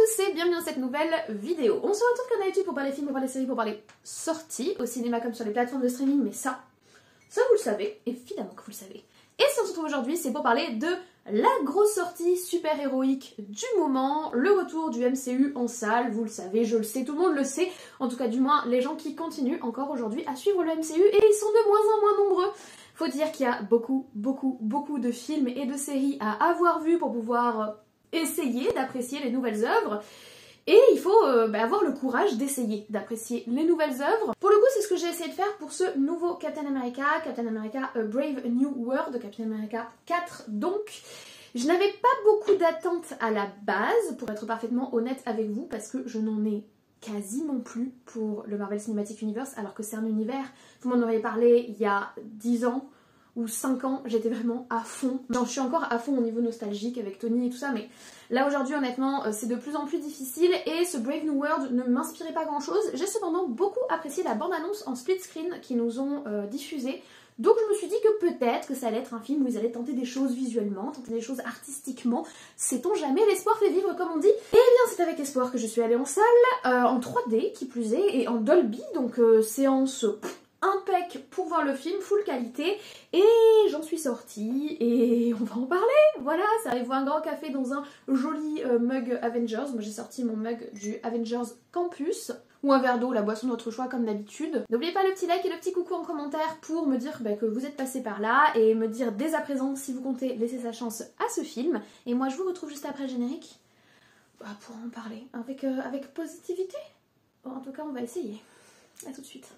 tous et bienvenue dans cette nouvelle vidéo. On se retrouve comme d'habitude pour parler films, pour parler séries, pour parler sorties au cinéma comme sur les plateformes de streaming, mais ça vous le savez, évidemment que vous le savez. Et si on se retrouve aujourd'hui, c'est pour parler de la grosse sortie super héroïque du moment, le retour du MCU en salle, vous le savez, je le sais, tout le monde le sait, en tout cas du moins les gens qui continuent encore aujourd'hui à suivre le MCU et ils sont de moins en moins nombreux. Faut dire qu'il y a beaucoup de films et de séries à avoir vu pour pouvoir essayer d'apprécier les nouvelles œuvres. Et il faut avoir le courage d'essayer d'apprécier les nouvelles œuvres. Pour le coup, c'est ce que j'ai essayé de faire pour ce nouveau Captain America, Captain America A Brave New World, Captain America 4 donc. Je n'avais pas beaucoup d'attentes à la base, pour être parfaitement honnête avec vous, parce que je n'en ai quasiment plus pour le Marvel Cinematic Universe, alors que c'est un univers, vous m'en auriez parlé il y a 10 ans ou 5 ans, j'étais vraiment à fond. J'en suis encore à fond au niveau nostalgique avec Tony et tout ça, mais là aujourd'hui honnêtement c'est de plus en plus difficile et ce Brave New World ne m'inspirait pas grand chose. J'ai cependant beaucoup apprécié la bande-annonce en split screen qu'ils nous ont diffusée. Donc je me suis dit que peut-être que ça allait être un film où ils allaient tenter des choses visuellement, tenter des choses artistiquement. Sait-on jamais, l'espoir fait vivre comme on dit. Et bien c'est avec espoir que je suis allée en salle, en 3D qui plus est, et en Dolby, donc séance impec pour voir le film, full qualité, et j'en suis sortie et on va en parler. Voilà, ça arrive un grand café dans un joli mug Avengers. Moi j'ai sorti mon mug du Avengers Campus, ou un verre d'eau, la boisson de votre choix comme d'habitude. N'oubliez pas le petit like et le petit coucou en commentaire pour me dire que vous êtes passé par là et me dire dès à présent si vous comptez laisser sa chance à ce film. Et moi je vous retrouve juste après le générique pour en parler avec positivité. Bon, en tout cas on va essayer. A tout de suite.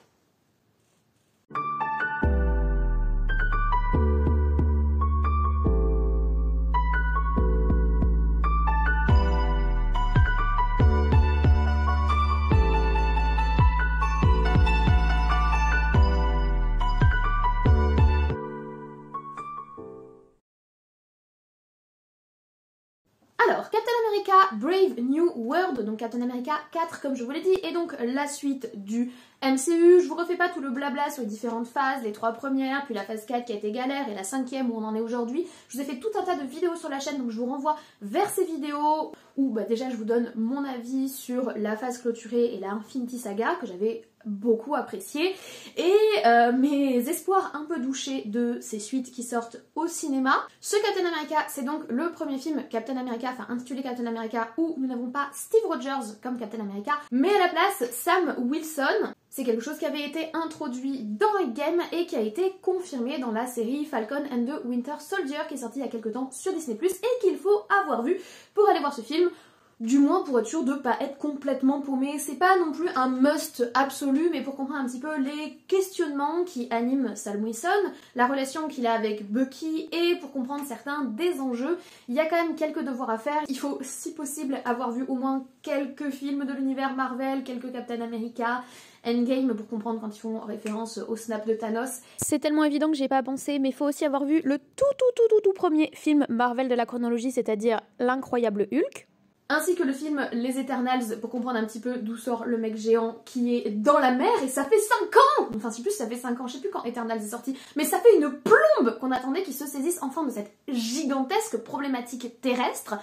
Alors, Captain America Brave New World, donc Captain America 4 comme je vous l'ai dit, et donc la suite du MCU. Je vous refais pas tout le blabla sur les différentes phases, les 3 premières, puis la phase 4 qui a été galère, et la 5e où on en est aujourd'hui. Je vous ai fait tout un tas de vidéos sur la chaîne, donc je vous renvoie vers ces vidéos où déjà je vous donne mon avis sur la phase clôturée et la Infinity Saga, que j'avais beaucoup apprécié, et mes espoirs un peu douchés de ces suites qui sortent au cinéma. Ce Captain America, c'est donc le premier film Captain America, enfin intitulé Captain America, où nous n'avons pas Steve Rogers comme Captain America, mais à la place Sam Wilson. C'est quelque chose qui avait été introduit dans Endgame et qui a été confirmé dans la série Falcon and the Winter Soldier qui est sortie il y a quelques temps sur Disney+, et qu'il faut avoir vu pour aller voir ce film. Du moins pour être sûr de pas être complètement paumé. C'est pas non plus un must absolu, mais pour comprendre un petit peu les questionnements qui animent Sam Wilson, la relation qu'il a avec Bucky, et pour comprendre certains des enjeux, il y a quand même quelques devoirs à faire. Il faut si possible avoir vu au moins quelques films de l'univers Marvel, quelques Captain America, Endgame pour comprendre quand ils font référence au snap de Thanos. C'est tellement évident que j'ai pas pensé, mais il faut aussi avoir vu le tout premier film Marvel de la chronologie, c'est-à-dire l'incroyable Hulk. Ainsi que le film Les Eternals pour comprendre un petit peu d'où sort le mec géant qui est dans la mer, et ça fait 5 ans. Enfin si plus ça fait 5 ans, je sais plus quand Eternals est sorti, mais ça fait une plombe qu'on attendait qu'ils se saisissent enfin de cette gigantesque problématique terrestre.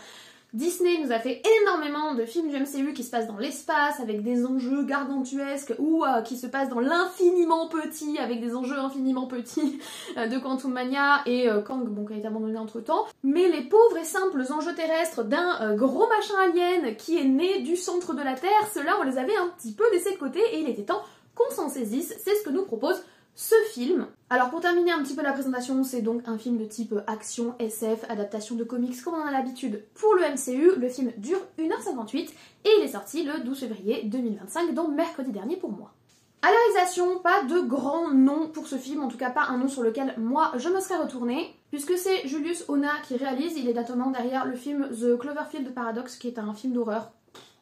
Disney nous a fait énormément de films du MCU qui se passent dans l'espace avec des enjeux gargantuesques, ou qui se passent dans l'infiniment petit avec des enjeux infiniment petits de Quantum Mania et Kang, bon, qui a été abandonné entre temps. Mais les pauvres et simples enjeux terrestres d'un gros machin alien qui est né du centre de la Terre, ceux-là on les avait un petit peu laissés de côté et il était temps qu'on s'en saisisse. C'est ce que nous propose ce film. Alors pour terminer un petit peu la présentation, c'est donc un film de type action, SF, adaptation de comics comme on en a l'habitude pour le MCU. Le film dure 1h58 et il est sorti le 12 février 2025, donc mercredi dernier pour moi. À la réalisation, pas de grand nom pour ce film, en tout cas pas un nom sur lequel moi je me serais retournée, puisque c'est Julius Onah qui réalise. Il est notamment derrière le film The Cloverfield Paradox, qui est un film d'horreur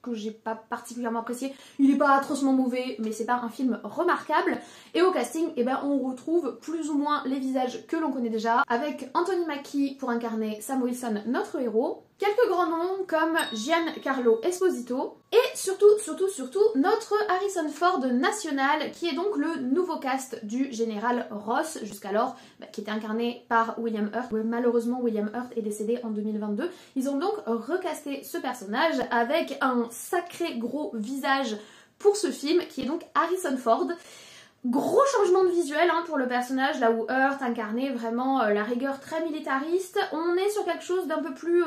que j'ai pas particulièrement apprécié. Il est pas atrocement mauvais, mais c'est pas un film remarquable. Et au casting, on retrouve plus ou moins les visages que l'on connaît déjà, avec Anthony Mackie pour incarner Sam Wilson, notre héros, quelques grands noms comme Giancarlo Esposito et surtout notre Harrison Ford national qui est donc le nouveau cast du général Ross jusqu'alors qui était incarné par William Hurt. Malheureusement William Hurt est décédé en 2022. Ils ont donc recasté ce personnage avec un sacré gros visage pour ce film qui est donc Harrison Ford. Gros changement de visuel pour le personnage, là où Hurt incarnait vraiment la rigueur très militariste. On est sur quelque chose d'un peu plus...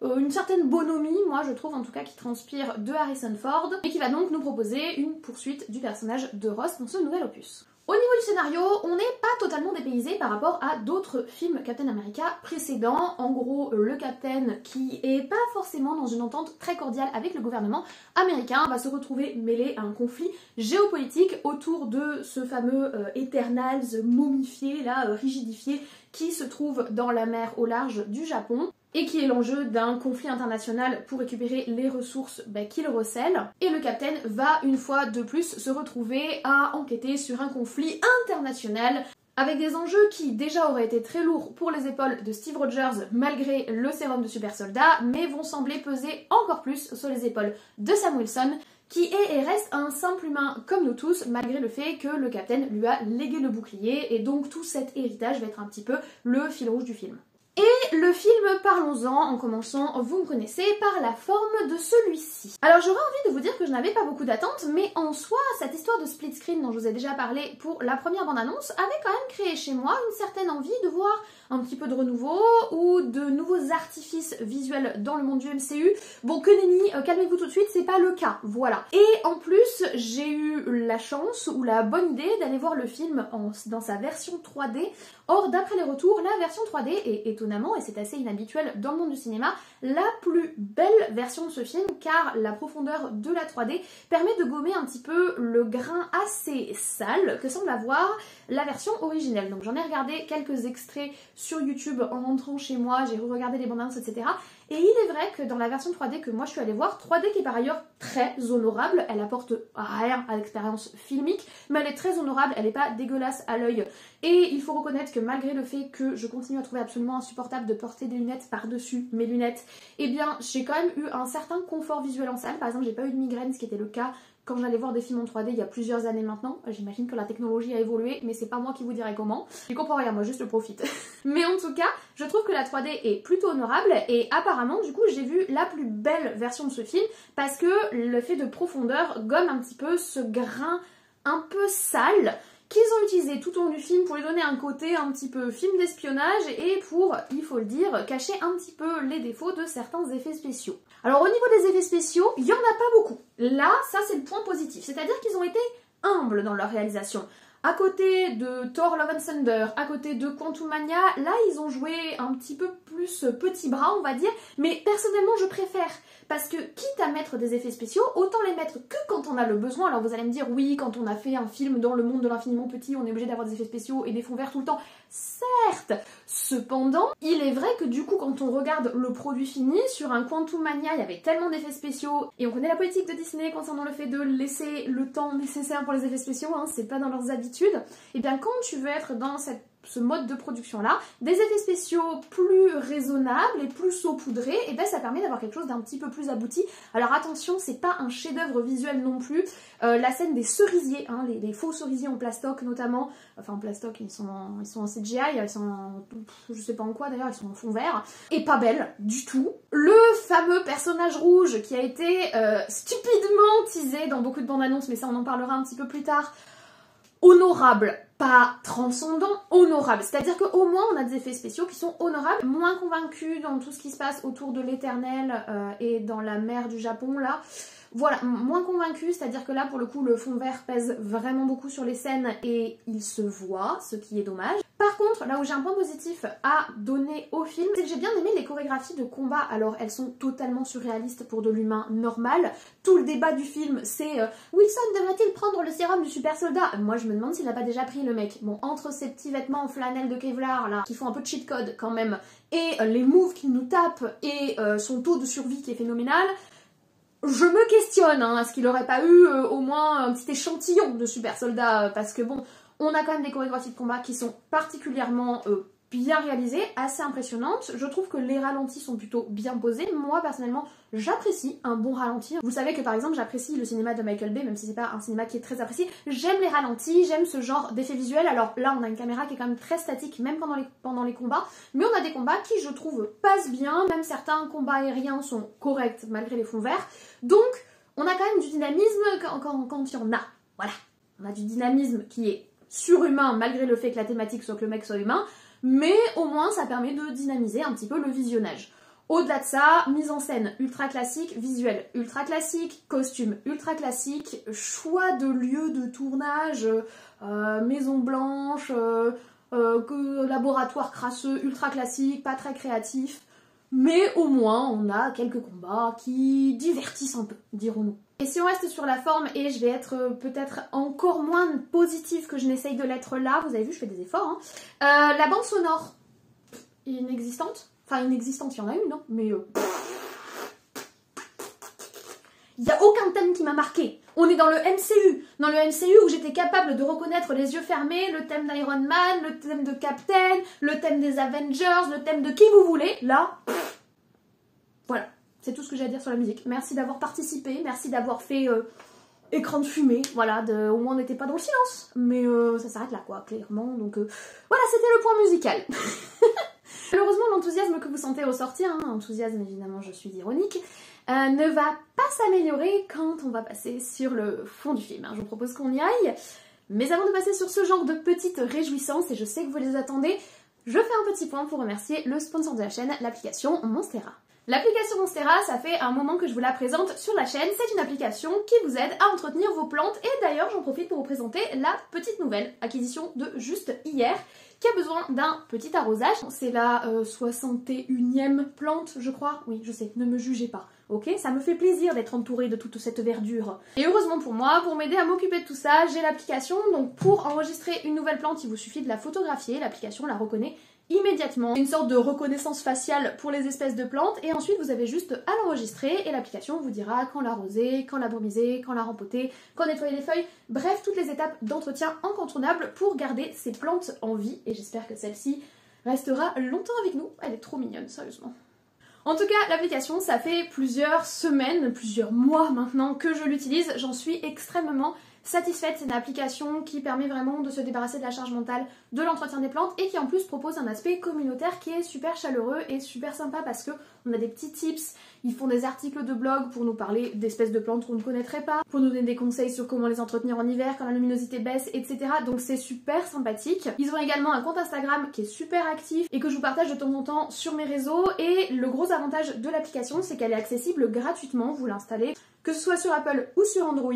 une certaine bonhomie, moi je trouve en tout cas, qui transpire de Harrison Ford et qui va donc nous proposer une poursuite du personnage de Ross dans ce nouvel opus. Au niveau du scénario, on n'est pas totalement dépaysé par rapport à d'autres films Captain America précédents. En gros, le Captain, qui est pas forcément dans une entente très cordiale avec le gouvernement américain, va se retrouver mêlé à un conflit géopolitique autour de ce fameux Eternals momifié, là, rigidifié, qui se trouve dans la mer au large du Japon et qui est l'enjeu d'un conflit international pour récupérer les ressources qu'il recèle. Et le Captain va une fois de plus se retrouver à enquêter sur un conflit international avec des enjeux qui déjà auraient été très lourds pour les épaules de Steve Rogers malgré le sérum de super soldat, mais vont sembler peser encore plus sur les épaules de Sam Wilson, qui est et reste un simple humain comme nous tous, malgré le fait que le Captain lui a légué le bouclier, et donc tout cet héritage va être un petit peu le fil rouge du film. Et le film, parlons-en, en commençant, vous me connaissez, par la forme de celui-ci. Alors j'aurais envie de vous dire que je n'avais pas beaucoup d'attentes, mais en soi, cette histoire de split screen dont je vous ai déjà parlé pour la première bande-annonce avait quand même créé chez moi une certaine envie de voir un petit peu de renouveau ou de nouveaux artifices visuels dans le monde du MCU. Bon, que nenni, calmez-vous tout de suite, c'est pas le cas, voilà. Et en plus, j'ai eu la chance ou la bonne idée d'aller voir le film dans sa version 3D. Or, d'après les retours, la version 3D est étonnamment, et c'est assez inhabituel dans le monde du cinéma, la plus belle version de ce film, car la profondeur de la 3D permet de gommer un petit peu le grain assez sale que semble avoir la version originelle. Donc j'en ai regardé quelques extraits sur YouTube en rentrant chez moi, j'ai regardé les bandes annonces, etc. Et il est vrai que dans la version 3D que moi je suis allée voir, 3D qui est par ailleurs très honorable, elle apporte rien à l'expérience filmique, mais elle est très honorable, elle n'est pas dégueulasse à l'œil. Et il faut reconnaître que malgré le fait que je continue à trouver absolument insupportable de porter des lunettes par-dessus mes lunettes, eh bien j'ai quand même eu un certain confort visuel en salle. Par exemple, j'ai pas eu de migraine, ce qui était le cas quand j'allais voir des films en 3D il y a plusieurs années maintenant. J'imagine que la technologie a évolué, mais c'est pas moi qui vous dirai comment. Je comprends rien, moi juste le profite. Mais en tout cas, je trouve que la 3D est plutôt honorable et apparemment, du coup, j'ai vu la plus belle version de ce film parce que le fait de profondeur gomme un petit peu ce grain un peu sale qu'ils ont utilisé tout au long du film pour lui donner un côté un petit peu film d'espionnage et pour, il faut le dire, cacher un petit peu les défauts de certains effets spéciaux. Alors au niveau des effets spéciaux, il n'y en a pas beaucoup. Là, ça c'est le point positif, c'est-à-dire qu'ils ont été humbles dans leur réalisation. À côté de Thor Love and Thunder, à côté de Quantumania, là ils ont joué un petit peu plus petit bras on va dire, mais personnellement je préfère. Parce que quitte à mettre des effets spéciaux, autant les mettre que quand on a le besoin. Alors vous allez me dire, oui, quand on a fait un film dans le monde de l'infiniment petit, on est obligé d'avoir des effets spéciaux et des fonds verts tout le temps. Certes, cependant, il est vrai que du coup, quand on regarde le produit fini, sur un Quantumania, il y avait tellement d'effets spéciaux, et on connaît la politique de Disney concernant le fait de laisser le temps nécessaire pour les effets spéciaux, c'est pas dans leurs habitudes. Et bien quand tu veux être dans ce mode de production là, des effets spéciaux plus raisonnables et plus saupoudrés, et ben ça permet d'avoir quelque chose d'un petit peu plus abouti. Alors attention, c'est pas un chef-d'œuvre visuel non plus. La scène des cerisiers, les faux cerisiers en plastoc notamment, enfin en plastoc, ils sont en CGI, ils sont en, je sais pas en quoi d'ailleurs, ils sont en fond vert, et pas belle du tout. Le fameux personnage rouge qui a été stupidement teasé dans beaucoup de bandes annonces, mais ça on en parlera un petit peu plus tard. Honorable, pas transcendant, honorable. C'est-à-dire qu'au moins on a des effets spéciaux qui sont honorables, moins convaincus dans tout ce qui se passe autour de l'Éternel et dans la mer du Japon là. Voilà, moins convaincus, c'est-à-dire que là pour le coup le fond vert pèse vraiment beaucoup sur les scènes et il se voit, ce qui est dommage. Par contre, là où j'ai un point positif à donner au film, c'est que j'ai bien aimé les chorégraphies de combat. Alors elles sont totalement surréalistes pour de l'humain normal. Tout le débat du film c'est Wilson devrait-il prendre le sérum du super soldat? Moi je me demande s'il n'a pas déjà pris le mec. Bon, entre ces petits vêtements en flanelle de Kevlar là, qui font un peu de cheat code quand même, et les moves qu'il nous tape et son taux de survie qui est phénoménal, je me questionne, est-ce qu'il aurait pas eu au moins un petit échantillon de super soldats, parce que bon, on a quand même des chorégraphies de combat qui sont particulièrement bien réalisée, assez impressionnante. Je trouve que les ralentis sont plutôt bien posés. Moi, personnellement, j'apprécie un bon ralenti. Vous savez que par exemple, j'apprécie le cinéma de Michael Bay, même si c'est pas un cinéma qui est très apprécié. J'aime les ralentis, j'aime ce genre d'effet visuel. Alors là, on a une caméra qui est quand même très statique, même pendant les combats. Mais on a des combats qui, je trouve, passent bien. Même certains combats aériens sont corrects, malgré les fonds verts. Donc, on a quand même du dynamisme quand il y en a. Voilà. On a du dynamisme qui est surhumain, malgré le fait que la thématique soit que le mec soit humain. Mais au moins ça permet de dynamiser un petit peu le visionnage. Au-delà de ça, mise en scène ultra classique, visuel ultra classique, costume ultra classique, choix de lieu de tournage, maison blanche, laboratoire crasseux, ultra classique, pas très créatif. Mais au moins on a quelques combats qui divertissent un peu, dirons-nous. Et si on reste sur la forme, et je vais être peut-être encore moins positive que je n'essaye de l'être là, vous avez vu, je fais des efforts, hein. La bande sonore, inexistante. Enfin, inexistante, il y en a une, non? Mais il n'y a aucun thème qui m'a marqué. On est dans le MCU. Dans le MCU où j'étais capable de reconnaître les yeux fermés, le thème d'Iron Man, le thème de Captain, le thème des Avengers, le thème de qui vous voulez. Là, voilà. C'est tout ce que j'ai à dire sur la musique. Merci d'avoir participé, merci d'avoir fait écran de fumée, voilà, au moins on n'était pas dans le silence. Mais ça s'arrête là quoi, clairement, donc voilà, c'était le point musical. Malheureusement, l'enthousiasme que vous sentez ressortir, hein, enthousiasme évidemment, je suis ironique, ne va pas s'améliorer quand on va passer sur le fond du film. Hein. Je vous propose qu'on y aille. Mais avant de passer sur ce genre de petites réjouissances, et je sais que vous les attendez, je fais un petit point pour remercier le sponsor de la chaîne, l'application Monstera. L'application Monstera, ça fait un moment que je vous la présente sur la chaîne. C'est une application qui vous aide à entretenir vos plantes. Et d'ailleurs, j'en profite pour vous présenter la petite nouvelle acquisition de juste hier, qui a besoin d'un petit arrosage. C'est la 61e plante, je crois. Oui, je sais, ne me jugez pas. Ok, ça me fait plaisir d'être entourée de toute cette verdure. Et heureusement pour moi, pour m'aider à m'occuper de tout ça, j'ai l'application. Donc pour enregistrer une nouvelle plante, il vous suffit de la photographier. L'application la reconnaît immédiatement. Une sorte de reconnaissance faciale pour les espèces de plantes. Et ensuite, vous avez juste à l'enregistrer et l'application vous dira quand l'arroser, quand la brumiser, quand la rempoter, quand nettoyer les feuilles. Bref, toutes les étapes d'entretien incontournables pour garder ces plantes en vie. Et j'espère que celle-ci restera longtemps avec nous. Elle est trop mignonne, sérieusement. En tout cas, l'application, ça fait plusieurs semaines, plusieurs mois maintenant que je l'utilise. J'en suis extrêmement satisfaite. C'est une application qui permet vraiment de se débarrasser de la charge mentale de l'entretien des plantes et qui en plus propose un aspect communautaire qui est super chaleureux et super sympa parce que on a des petits tips, ils font des articles de blog pour nous parler d'espèces de plantes qu'on ne connaîtrait pas, pour nous donner des conseils sur comment les entretenir en hiver quand la luminosité baisse, etc. Donc c'est super sympathique. Ils ont également un compte Instagram qui est super actif et que je vous partage de temps en temps sur mes réseaux et le gros avantage de l'application c'est qu'elle est accessible gratuitement, vous l'installez que ce soit sur Apple ou sur Android.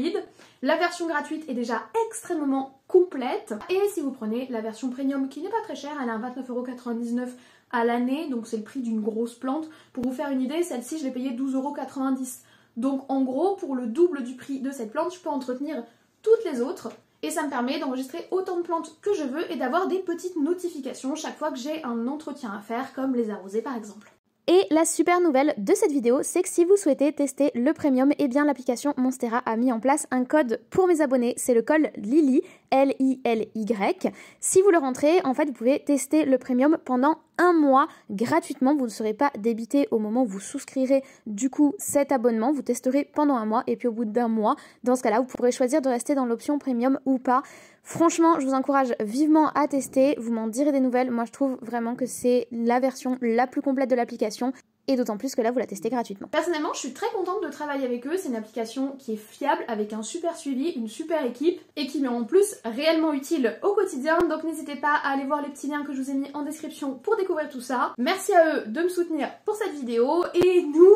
La version gratuite est déjà extrêmement complète. Et si vous prenez la version premium qui n'est pas très chère, elle est à 29,99 € à l'année, donc c'est le prix d'une grosse plante. Pour vous faire une idée, celle-ci je l'ai payée 12,90 €. Donc en gros, pour le double du prix de cette plante, je peux entretenir toutes les autres. Et ça me permet d'enregistrer autant de plantes que je veux et d'avoir des petites notifications chaque fois que j'ai un entretien à faire, comme les arroser par exemple. Et la super nouvelle de cette vidéo, c'est que si vous souhaitez tester le premium, eh bien l'application Monstera a mis en place un code pour mes abonnés, c'est le code LILY, L-I-L-Y. Si vous le rentrez, en fait, vous pouvez tester le premium pendant un mois gratuitement. Vous ne serez pas débité au moment où vous souscrirez du coup cet abonnement. Vous testerez pendant un mois et puis au bout d'un mois, dans ce cas-là, vous pourrez choisir de rester dans l'option premium ou pas. Franchement, je vous encourage vivement à tester. Vous m'en direz des nouvelles. Moi, je trouve vraiment que c'est la version la plus complète de l'application. Et d'autant plus que là, vous la testez gratuitement. Personnellement, je suis très contente de travailler avec eux. C'est une application qui est fiable, avec un super suivi, une super équipe et qui m'est en plus réellement utile au quotidien. Donc n'hésitez pas à aller voir les petits liens que je vous ai mis en description pour découvrir tout ça. Merci à eux de me soutenir pour cette vidéo. Et nous,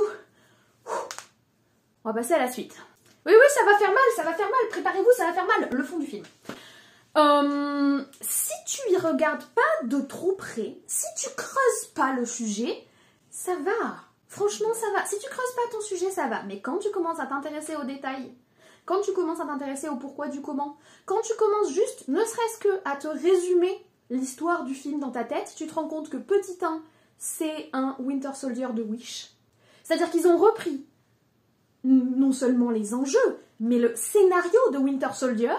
on va passer à la suite. Oui, ça va faire mal, ça va faire mal. Préparez-vous, ça va faire mal. Le fond du film. Si tu y regardes pas de trop près, si tu creuses pas le sujet, ça va. Franchement, ça va. Si tu creuses pas ton sujet, ça va. Mais quand tu commences à t'intéresser aux détails, quand tu commences à t'intéresser au pourquoi du comment, quand tu commences juste, ne serait-ce que à te résumer l'histoire du film dans ta tête, tu te rends compte que petit 1, c'est un Winter Soldier de Wish. C'est-à-dire qu'ils ont repris non seulement les enjeux, mais le scénario de Winter Soldier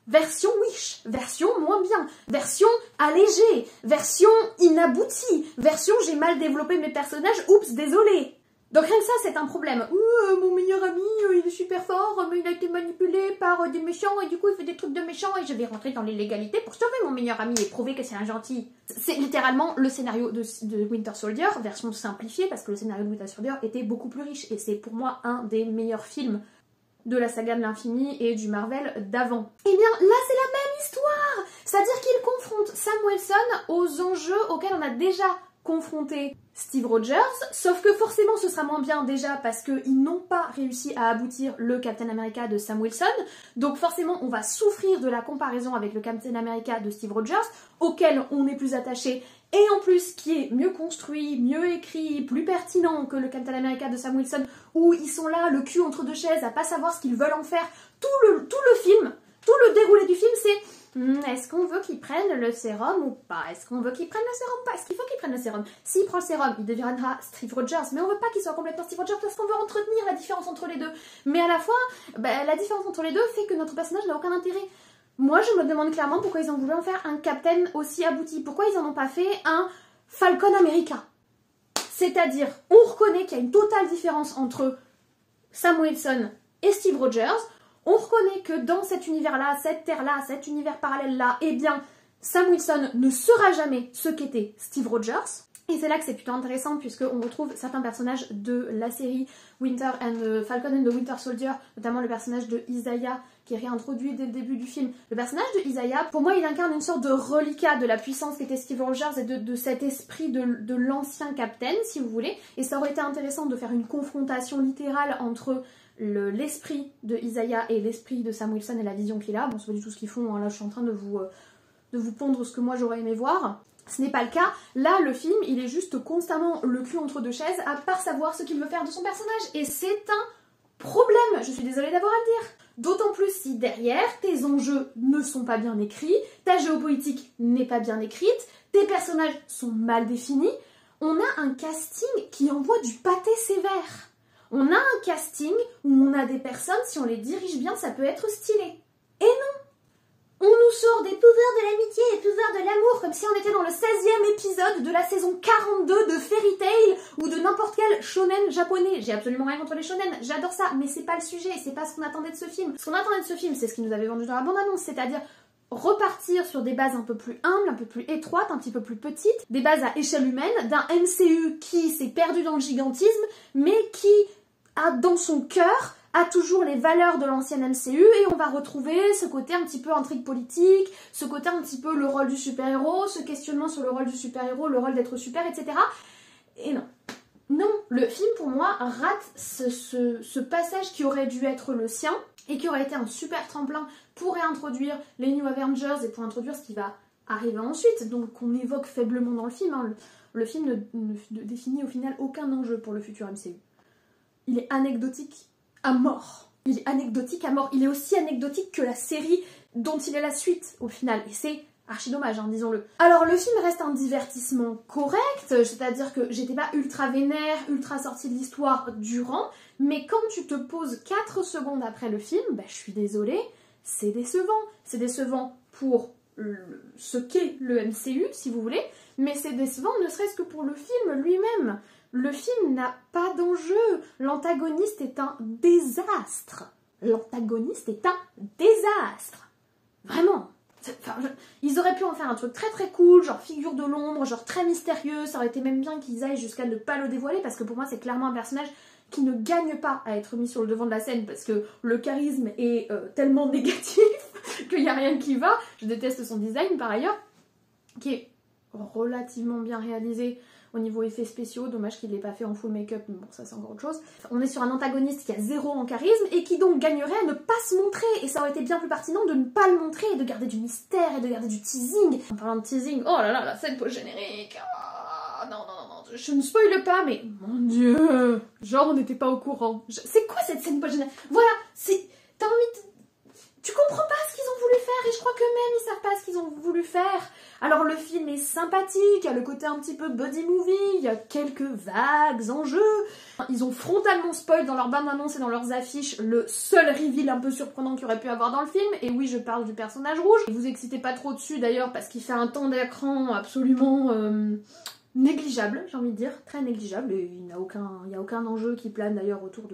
version Wish, version moins bien, version allégée, version inaboutie, version j'ai mal développé mes personnages, oups, désolé. Donc rien que ça, c'est un problème. Mon meilleur ami, il est super fort, mais il a été manipulé par des méchants et du coup il fait des trucs de méchants et je vais rentrer dans l'illégalité pour sauver mon meilleur ami et prouver que c'est un gentil. C'est littéralement le scénario de Winter Soldier, version simplifiée, parce que le scénario de Winter Soldier était beaucoup plus riche et c'est pour moi un des meilleurs films de la saga de l'infini et du Marvel d'avant. Eh bien là c'est la même histoire, c'est-à-dire qu'il confronte Sam Wilson aux enjeux auxquels on a déjà confronté Steve Rogers, sauf que forcément ce sera moins bien déjà parce qu'ils n'ont pas réussi à aboutir le Captain America de Sam Wilson, donc forcément on va souffrir de la comparaison avec le Captain America de Steve Rogers, auquel on est plus attaché, et en plus qui est mieux construit, mieux écrit, plus pertinent que le Captain America de Sam Wilson, où ils sont là, le cul entre deux chaises, à pas savoir ce qu'ils veulent en faire. Tout le film, tout le déroulé du film, c'est est-ce qu'on veut qu'ils prennent le sérum ou pas? Est-ce qu'on veut qu'ils prennent le sérum ou pas? Est-ce qu'il faut qu'ils prennent le sérum? S'il prend le sérum, il deviendra Steve Rogers, mais on veut pas qu'il soit complètement Steve Rogers parce qu'on veut entretenir la différence entre les deux. Mais à la fois, la différence entre les deux fait que notre personnage n'a aucun intérêt. Moi, je me demande clairement pourquoi ils ont voulu en faire un Captain aussi abouti. Pourquoi ils en ont pas fait un Falcon America? C'est-à-dire, on reconnaît qu'il y a une totale différence entre Sam Wilson et Steve Rogers. On reconnaît que dans cet univers-là, cette terre-là, cet univers parallèle-là, eh bien, Sam Wilson ne sera jamais ce qu'était Steve Rogers. Et c'est là que c'est plutôt intéressant puisqu'on retrouve certains personnages de la série Falcon and the Winter Soldier, notamment le personnage de Isaiah qui est réintroduit dès le début du film. Le personnage de Isaiah, pour moi, il incarne une sorte de reliquat de la puissance qu'était Steve Rogers et de cet esprit de l'ancien Captain, si vous voulez. Et ça aurait été intéressant de faire une confrontation littérale entre l'esprit de Isaiah et l'esprit de Sam Wilson et la vision qu'il a. Bon, c'est pas du tout ce qu'ils font, hein. Là je suis en train de vous pondre ce que moi j'aurais aimé voir. Ce n'est pas le cas. Là, le film, il est juste constamment le cul entre deux chaises, à part savoir ce qu'il veut faire de son personnage. Et c'est un problème, je suis désolée d'avoir à le dire. D'autant plus si derrière, tes enjeux ne sont pas bien écrits, ta géopolitique n'est pas bien écrite, tes personnages sont mal définis. On a un casting qui envoie du pâté sévère. On a un casting où on a des personnes, si on les dirige bien, ça peut être stylé. Et non! On nous sort des pouvoirs de l'amitié et des pouvoirs de l'amour comme si on était dans le 16e épisode de la saison 42 de Fairy Tail ou de n'importe quel shonen japonais. J'ai absolument rien contre les shonen, j'adore ça, mais c'est pas le sujet, c'est pas ce qu'on attendait de ce film. Ce qu'on attendait de ce film, c'est ce qui nous avait vendu dans la bande-annonce, c'est-à-dire repartir sur des bases un peu plus humbles, un peu plus étroites, un petit peu plus petites, des bases à échelle humaine, d'un MCU qui s'est perdu dans le gigantisme, mais qui a dans son cœur a toujours les valeurs de l'ancienne MCU et on va retrouver ce côté un petit peu intrigue politique, ce côté un petit peu le rôle du super-héros, ce questionnement sur le rôle du super-héros, le rôle d'être super, etc. Et non. Non, le film pour moi rate ce passage qui aurait dû être le sien et qui aurait été un super tremplin pour réintroduire les New Avengers et pour introduire ce qui va arriver ensuite, donc qu'on évoque faiblement dans le film. Hein. Le film ne définit au final aucun enjeu pour le futur MCU. Il est anecdotique à mort. Il est anecdotique à mort. Il est aussi anecdotique que la série dont il est la suite au final. Et c'est archi dommage, hein, disons-le. Alors le film reste un divertissement correct, c'est-à-dire que j'étais pas ultra vénère, ultra sortie de l'histoire durant, mais quand tu te poses 4 secondes après le film, bah je suis désolée, c'est décevant. C'est décevant pour ce qu'est le MCU, si vous voulez, mais c'est décevant ne serait-ce que pour le film lui-même. Le film n'a pas d'enjeu. L'antagoniste est un désastre. L'antagoniste est un désastre. Vraiment. Enfin, ils auraient pu en faire un truc très très cool, genre figure de l'ombre, genre très mystérieux. Ça aurait été même bien qu'ils aillent jusqu'à ne pas le dévoiler, parce que pour moi c'est clairement un personnage qui ne gagne pas à être mis sur le devant de la scène, parce que le charisme est tellement négatif qu'il n'y a rien qui va. Je déteste son design par ailleurs, qui est relativement bien réalisé au niveau effets spéciaux, dommage qu'il ne l'ait pas fait en full make-up, mais bon ça c'est encore autre chose. On est sur un antagoniste qui a 0 en charisme et qui donc gagnerait à ne pas se montrer, et ça aurait été bien plus pertinent de ne pas le montrer et de garder du mystère et de garder du teasing. En parlant de teasing, oh là là, la scène post-générique, oh, non, je ne spoile pas, mais mon dieu, genre on n'était pas au courant. C'est quoi cette scène post-générique? Voilà, c'est... t'as envie de... Tu comprends pas ce qu'ils ont voulu faire et je crois que même ils savent pas ce qu'ils ont voulu faire. Alors le film est sympathique, il y a le côté un petit peu buddy movie, il y a quelques vagues enjeux. Ils ont frontalement spoil dans leurs bandes-annonces et dans leurs affiches le seul reveal un peu surprenant qu'il y aurait pu avoir dans le film. Et oui, je parle du personnage rouge. Vous excitez pas trop dessus d'ailleurs parce qu'il fait un temps d'écran absolument négligeable, j'ai envie de dire, très négligeable. Et il n'y a aucun enjeu qui plane d'ailleurs autour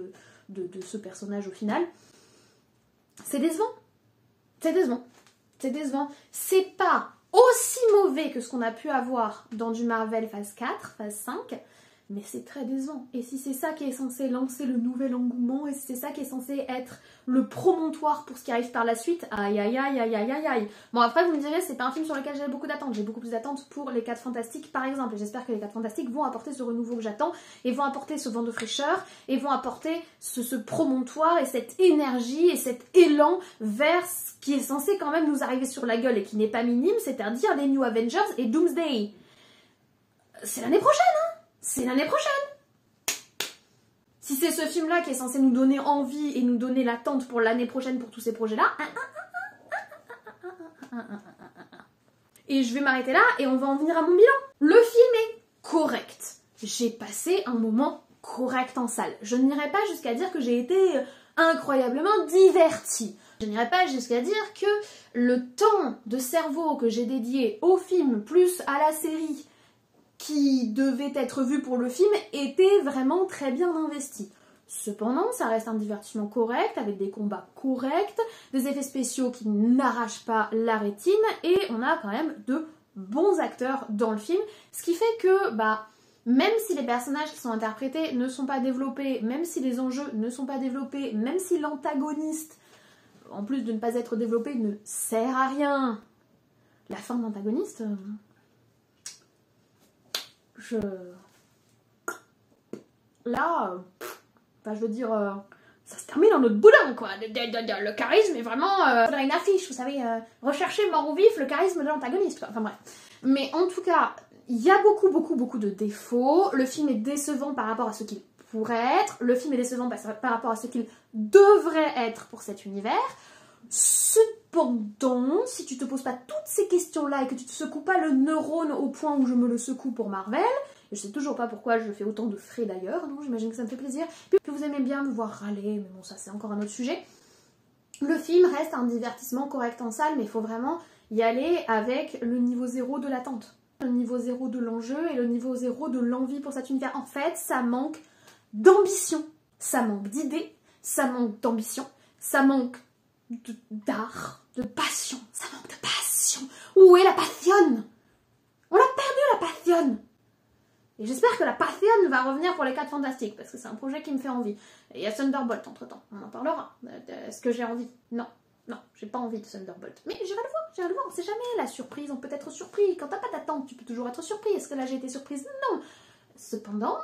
de ce personnage au final. C'est décevant. C'est décevant. C'est décevant. C'est pas aussi mauvais que ce qu'on a pu avoir dans du Marvel phase 4, phase 5, mais c'est très décevant. Et si c'est ça qui est censé lancer le nouvel engouement, et si c'est ça qui est censé être le promontoire pour ce qui arrive par la suite, aïe aïe aïe aïe aïe aïe aïe. Bon après vous me direz, c'est pas un film sur lequel j'ai beaucoup d'attentes, j'ai beaucoup plus d'attentes pour les 4 Fantastiques par exemple, et j'espère que les 4 Fantastiques vont apporter ce renouveau que j'attends, et vont apporter ce vent de fraîcheur, et vont apporter ce promontoire, et cette énergie, et cet élan vers ce qui est censé quand même nous arriver sur la gueule, et qui n'est pas minime, c'est-à-dire les New Avengers et Doomsday. C'est l'année prochaine, hein. C'est l'année prochaine. Si c'est ce film-là qui est censé nous donner envie et nous donner l'attente pour l'année prochaine pour tous ces projets-là, et je vais m'arrêter là et on va en venir à mon bilan. Le film est correct. J'ai passé un moment correct en salle. Je n'irai pas jusqu'à dire que j'ai été incroyablement divertie. Je n'irai pas jusqu'à dire que le temps de cerveau que j'ai dédié au film plus à la série qui devait être vu pour le film était vraiment très bien investi. Cependant, ça reste un divertissement correct, avec des combats corrects, des effets spéciaux qui n'arrachent pas la rétine, et on a quand même de bons acteurs dans le film, ce qui fait que, même si les personnages qui sont interprétés ne sont pas développés, même si les enjeux ne sont pas développés, même si l'antagoniste, en plus de ne pas être développé, ne sert à rien, la fin de l'antagoniste... Là, je veux dire, ça se termine en notre boudin, quoi. Le charisme est vraiment... faudrait une affiche, vous savez, rechercher mort ou vif le charisme de l'antagoniste, quoi. Enfin bref. Mais en tout cas, il y a beaucoup de défauts. Le film est décevant par rapport à ce qu'il pourrait être. Le film est décevant par rapport à ce qu'il devrait être pour cet univers. Cependant, si tu te poses pas toutes ces questions-là et que tu te secoues pas le neurone au point où je me le secoue pour Marvel, et je sais toujours pas pourquoi je fais autant de frais d'ailleurs, donc j'imagine que ça me fait plaisir, puis que vous aimez bien me voir râler, mais bon ça c'est encore un autre sujet, le film reste un divertissement correct en salle, mais il faut vraiment y aller avec le niveau 0 de l'attente, le niveau 0 de l'enjeu et le niveau 0 de l'envie pour cet univers. En fait, ça manque d'ambition, ça manque d'idées, ça manque d'ambition, ça manque d'art, de passion, ça manque de passion. Où est la passion? On a perdu la passion. Et j'espère que la passion va revenir pour les 4 Fantastiques, parce que c'est un projet qui me fait envie. Et il y a Thunderbolt entre temps, on en parlera. Est-ce que j'ai envie? Non, j'ai pas envie de Thunderbolt. Mais j'irai le voir, on sait jamais, la surprise, on peut être surpris. Quand t'as pas d'attente, tu peux toujours être surpris. Est-ce que là j'ai été surprise? Non. Cependant,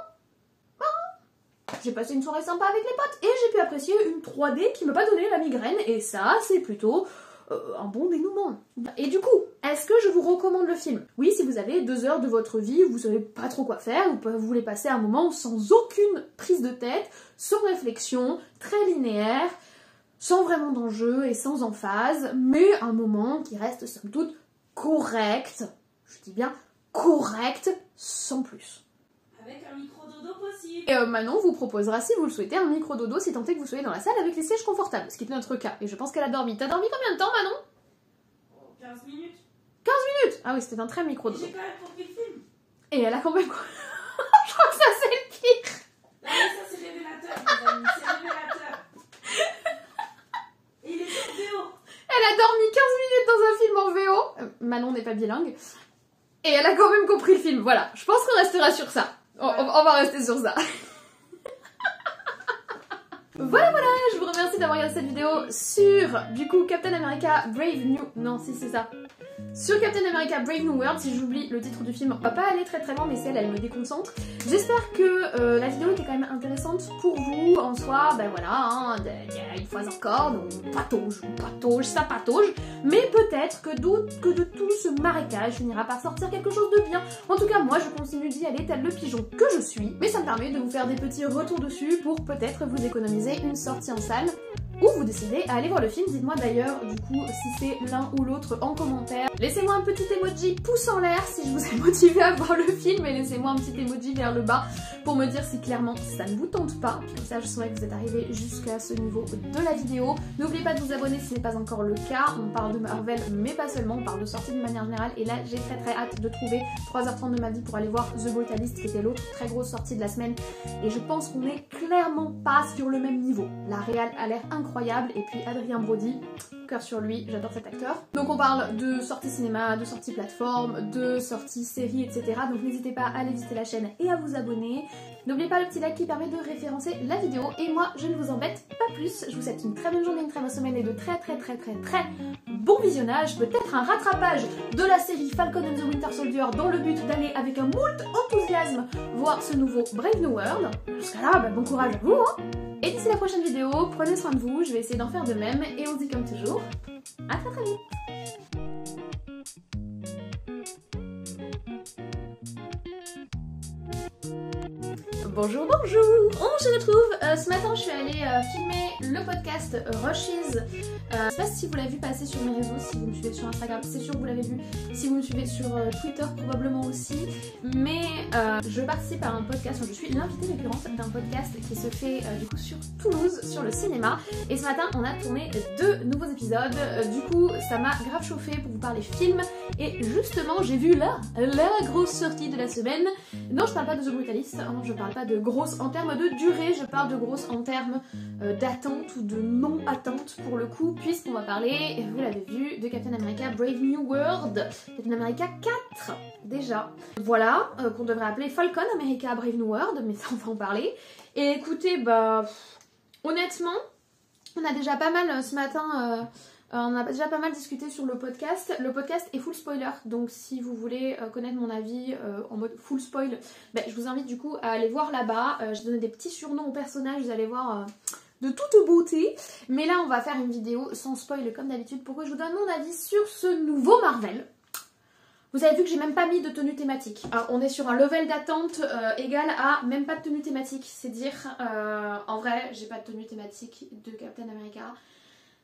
j'ai passé une soirée sympa avec les potes et j'ai pu apprécier une 3D qui m'a pas donné la migraine, et ça c'est plutôt un bon dénouement. Et du coup, est-ce que je vous recommande le film? Oui, si vous avez 2 heures de votre vie, vous savez pas trop quoi faire, vous voulez passer un moment sans aucune prise de tête, sans réflexion, très linéaire, sans vraiment d'enjeu et sans emphase, mais un moment qui reste somme toute correct, je dis bien correct, sans plus. Avec un micro-dodo possible. Et Manon vous proposera, si vous le souhaitez, un micro-dodo si tant est que vous soyez dans la salle avec les sièges confortables, ce qui est notre cas. Et je pense qu'elle a dormi. T'as dormi combien de temps, Manon? 15 minutes. 15 minutes. Ah oui, c'était un très micro-dodo. J'ai quand même compris le film. Et elle a quand même... Je crois que ça c'est le pire. Non mais ça c'est révélateur, les amis, c'est révélateur. Et il est en VO. Elle a dormi 15 minutes dans un film en VO. Manon n'est pas bilingue. Et elle a quand même compris le film. Voilà, je pense qu'on restera sur ça. On va rester sur ça. Voilà, je vous remercie d'avoir regardé cette vidéo sur, du coup, Captain America Brave New... Non, si c'est ça. Sur Captain America Brave New World, si j'oublie le titre du film, on va pas aller très loin, mais celle, elle me déconcentre. J'espère que la vidéo était quand même intéressante pour vous, en soi, ben voilà, hein, une fois encore, on patauge, ça patauge, mais peut-être que de tout ce marécage finira par sortir quelque chose de bien. En tout cas, moi, je continue d'y aller tel le pigeon que je suis, mais ça me permet de vous faire des petits retours dessus pour peut-être vous économiser une sortie en salle ou vous décidez à aller voir le film. Dites-moi d'ailleurs du coup si c'est l'un ou l'autre en commentaire. Laissez-moi un petit emoji pouce en l'air si je vous ai motivé à voir le film et laissez-moi un petit emoji vers le bas pour me dire si clairement ça ne vous tente pas. Comme ça je saurais que vous êtes arrivé jusqu'à ce niveau de la vidéo. N'oubliez pas de vous abonner si ce n'est pas encore le cas. On parle de Marvel mais pas seulement, on parle de sorties de manière générale et là j'ai très hâte de trouver 3h30 de ma vie pour aller voir The Brutalist qui était l'autre très grosse sortie de la semaine et je pense qu'on est clairement pas sur le même niveau. La réal a l'air incroyable et puis Adrien Brody, cœur sur lui, j'adore cet acteur. Donc on parle de sorties cinéma, de sorties plateforme, de sorties séries, etc. Donc n'hésitez pas à aller visiter la chaîne et à vous abonner. N'oubliez pas le petit like qui permet de référencer la vidéo et moi je ne vous embête pas plus. Je vous souhaite une très bonne journée, une très bonne semaine et de très bon visionnage. Peut-être un rattrapage de la série Falcon and the Winter Soldier dans le but d'aller avec un moult enthousiasme voir ce nouveau Brave New World. Jusqu'à là, bon courage à vous hein. Et d'ici la prochaine vidéo, prenez soin de vous, je vais essayer d'en faire de même et on se dit comme toujours, à très vite. Bonjour, on se retrouve. Ce matin je suis allée filmer le podcast Rushes. Je sais pas si vous l'avez vu passer sur mes réseaux, si vous me suivez sur Instagram, c'est sûr que vous l'avez vu. Si vous me suivez sur Twitter, probablement aussi. Mais je participe à un podcast, je suis l'invitée récurrente d'un podcast qui se fait du coup sur Toulouse, sur le cinéma. Et ce matin on a tourné 2 nouveaux épisodes. Du coup ça m'a grave chauffé pour vous parler film. Et justement j'ai vu la grosse sortie de la semaine. Non, je parle pas de The Brutalist, non, je parle pas de grosse en termes de durée, je parle de grosse en termes d'attente ou de non-attente pour le coup, puisqu'on va parler, vous l'avez vu, de Captain America Brave New World, Captain America 4 déjà. Voilà, qu'on devrait appeler Falcon America Brave New World, mais ça on va en parler. Et écoutez, bah honnêtement, on a déjà pas mal ce matin... on a déjà pas mal discuté sur le podcast. Le podcast est full spoiler, donc si vous voulez connaître mon avis en mode full spoil, ben, je vous invite du coup à aller voir là-bas. J'ai donné des petits surnoms aux personnages, vous allez voir de toute beauté. Mais là on va faire une vidéo sans spoil comme d'habitude pour que je vous donne mon avis sur ce nouveau Marvel. Vous avez vu que j'ai même pas mis de tenue thématique. Alors, on est sur un level d'attente égal à même pas de tenue thématique. C'est dire, en vrai, j'ai pas de tenue thématique de Captain America.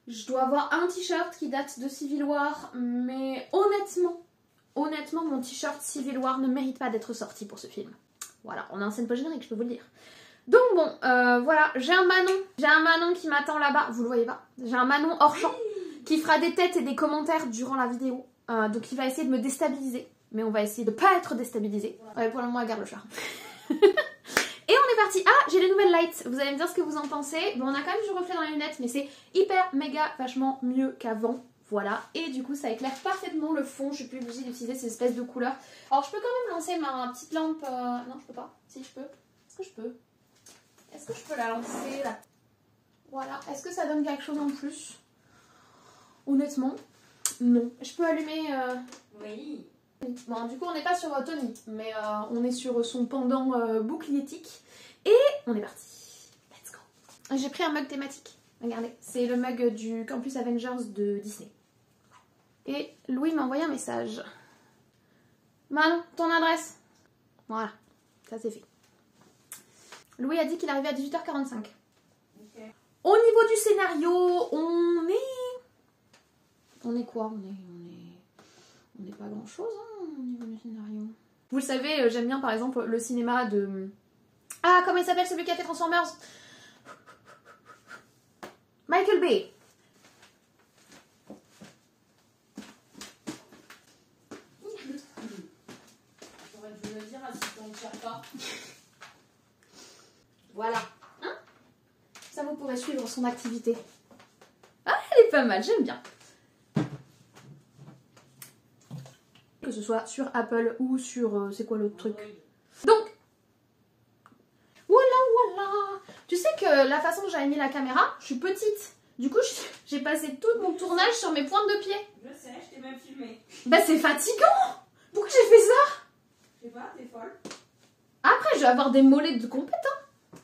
Je dois avoir un t-shirt qui date de Civil War, mais honnêtement, mon t-shirt Civil War ne mérite pas d'être sorti pour ce film. Voilà, on a un scène post-générique, je peux vous le dire. Donc bon, voilà, j'ai un Manon qui m'attend là-bas, vous le voyez pas? J'ai un Manon hors champ qui fera des têtes et des commentaires durant la vidéo, donc il va essayer de me déstabiliser, mais on va essayer de pas être déstabilisé. Ouais, pour le moment, elle garde le chat. Et on est parti. Ah, j'ai les nouvelles lights. Vous allez me dire ce que vous en pensez. Bon, on a quand même du reflet dans les lunettes, mais c'est hyper, méga, vachement mieux qu'avant. Voilà. Et du coup, ça éclaire parfaitement le fond. Je suis plus obligée d'utiliser ces espèces de couleurs. Alors, je peux quand même lancer ma petite lampe. Non, je peux pas. Si, je peux. Est-ce que je peux? Est-ce que je peux la lancer là? Voilà. Est-ce que ça donne quelque chose en plus? Honnêtement, non. Je peux allumer... Oui. Bon, du coup on n'est pas sur Tony, mais on est sur son pendant boucliétique. Et on est parti. Let's go. J'ai pris un mug thématique. Regardez, c'est le mug du Campus Avengers de Disney. Et Louis m'a envoyé un message. Manon, ton adresse. Voilà, ça c'est fait. Louis a dit qu'il arrivait à 18h45. Okay. Au niveau du scénario, on est... On est quoi? On n'est pas grand chose hein, au niveau du scénario. Vous le savez, j'aime bien par exemple le cinéma de... Ah, comment il s'appelle celui qui a fait Transformers? Michael Bay. J'aurais dû le dire, assistant de Sherpa. Voilà. Hein? Ça vous pourrez suivre son activité. Ah, elle est pas mal, j'aime bien. Que ce soit sur Apple ou sur... c'est quoi l'autre truc? Donc, voilà. Tu sais que la façon dont j'avais mis la caméra, je suis petite. Du coup, j'ai passé tout mon tournage sur mes pointes de pied. Je sais, je t'ai même filmé. Bah c'est fatigant. Pourquoi j'ai fait ça? Je sais pas, t'es folle. Après, je vais avoir des mollets de compète. Hein.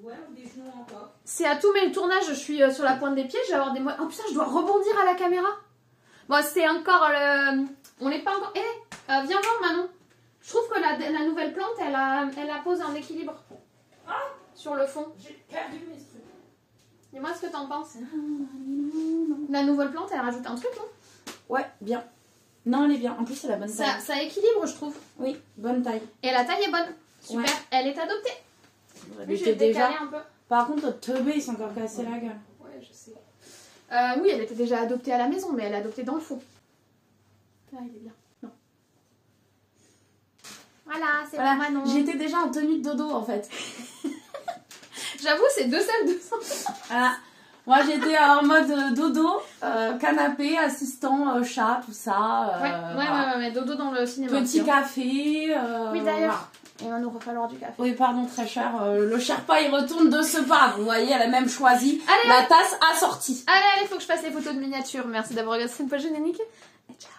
Ouais, ou des genoux en coque. C'est à tous mes tournages, je suis sur la pointe des pieds, je vais avoir des mollets. Oh putain, je dois rebondir à la caméra. Bon, c'est encore le... On n'est pas encore... viens voir Manon. Je trouve que la nouvelle plante, elle a posé un équilibre. Ah, sur le fond. j'ai perdu mes trucs. Dis-moi ce que t'en penses. La nouvelle plante, elle rajoute un truc, non? Ouais, bien. Non, elle est bien. En plus, c'est la bonne taille. Ça équilibre, je trouve. Oui, bonne taille. Et la taille est bonne. Super. Ouais. Elle est adoptée. Elle Oui, je était vais décaler déjà. un peu. Par contre, notre teubé, ils sont encore cassés la gueule. Ouais, je sais. Oui, elle était déjà adoptée à la maison, mais elle est adoptée dans le faux. Là, il est bien. Non. Voilà, c'est Voilà, bon, Manon. j'étais déjà en tenue de dodo en fait. J'avoue, c'est 2 salles de sang. Voilà. Moi j'étais en mode dodo, canapé, assistant, chat, tout ça. Ouais, mais dodo dans le cinéma. Petit aussi, hein. café. Oui, d'ailleurs. Et on nous va falloir du café. Oui, pardon, très cher. Le Sherpa il retourne de ce pas. Vous voyez, elle a même choisi Allez, la tasse assortie. Allez, faut que je fasse les photos de miniature. Merci d'avoir regardé cette page générique. Et ciao.